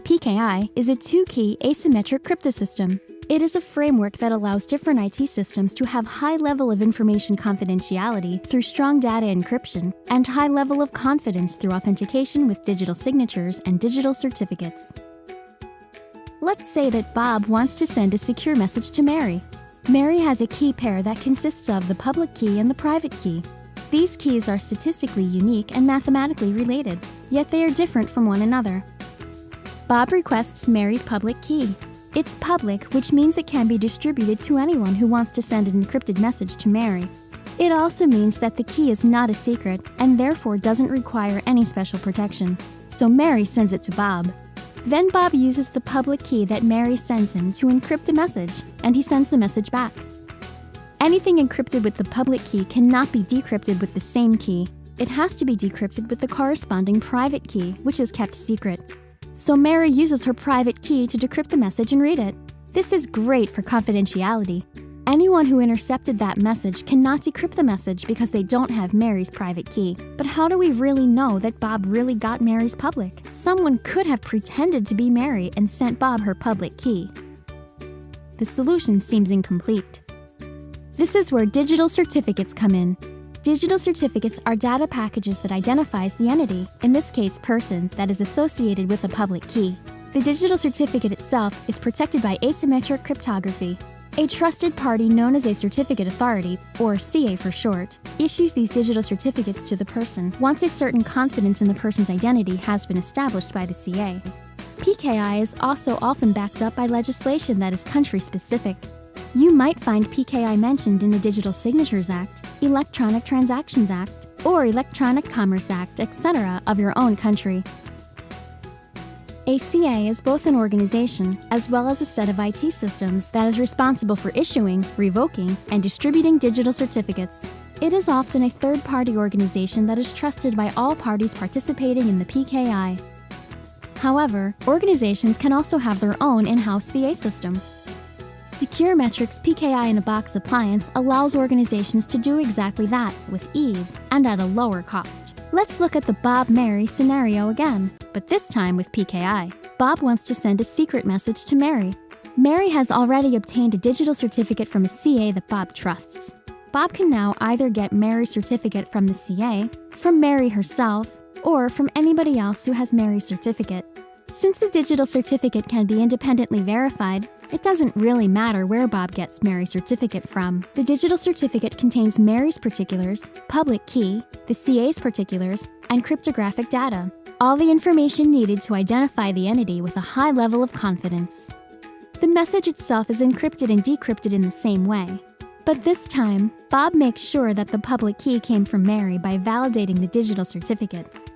PKI is a two-key asymmetric cryptosystem. It is a framework that allows different IT systems to have high level of information confidentiality through strong data encryption and high level of confidence through authentication with digital signatures and digital certificates. Let's say that Bob wants to send a secure message to Mary. Mary has a key pair that consists of the public key and the private key. These keys are statistically unique and mathematically related, yet they are different from one another. Bob requests Mary's public key. It's public, which means it can be distributed to anyone who wants to send an encrypted message to Mary. It also means that the key is not a secret and therefore doesn't require any special protection. So Mary sends it to Bob. Then Bob uses the public key that Mary sends him to encrypt a message, and he sends the message back. Anything encrypted with the public key cannot be decrypted with the same key. It has to be decrypted with the corresponding private key, which is kept secret. So Mary uses her private key to decrypt the message and read it. This is great for confidentiality. Anyone who intercepted that message cannot decrypt the message because they don't have Mary's private key. But how do we really know that Bob really got Mary's public? Someone could have pretended to be Mary and sent Bob her public key. The solution seems incomplete. This is where digital certificates come in. Digital certificates are data packages that identifies the entity, in this case person, that is associated with a public key. The digital certificate itself is protected by asymmetric cryptography. A trusted party known as a certificate authority, or CA for short, issues these digital certificates to the person once a certain confidence in the person's identity has been established by the CA. PKI is also often backed up by legislation that is country-specific. You might find PKI mentioned in the Digital Signatures Act, Electronic Transactions Act, or Electronic Commerce Act, etc. of your own country. A CA is both an organization as well as a set of IT systems that is responsible for issuing, revoking, and distributing digital certificates. It is often a third-party organization that is trusted by all parties participating in the PKI. However, organizations can also have their own in-house CA system. SecureMetrics PKI in a Box appliance allows organizations to do exactly that with ease and at a lower cost. Let's look at the Bob-Mary scenario again, but this time with PKI. Bob wants to send a secret message to Mary. Mary has already obtained a digital certificate from a CA that Bob trusts. Bob can now either get Mary's certificate from the CA, from Mary herself, or from anybody else who has Mary's certificate. Since the digital certificate can be independently verified, it doesn't really matter where Bob gets Mary's certificate from. The digital certificate contains Mary's particulars, public key, the CA's particulars, and cryptographic data. All the information needed to identify the entity with a high level of confidence. The message itself is encrypted and decrypted in the same way. But this time, Bob makes sure that the public key came from Mary by validating the digital certificate.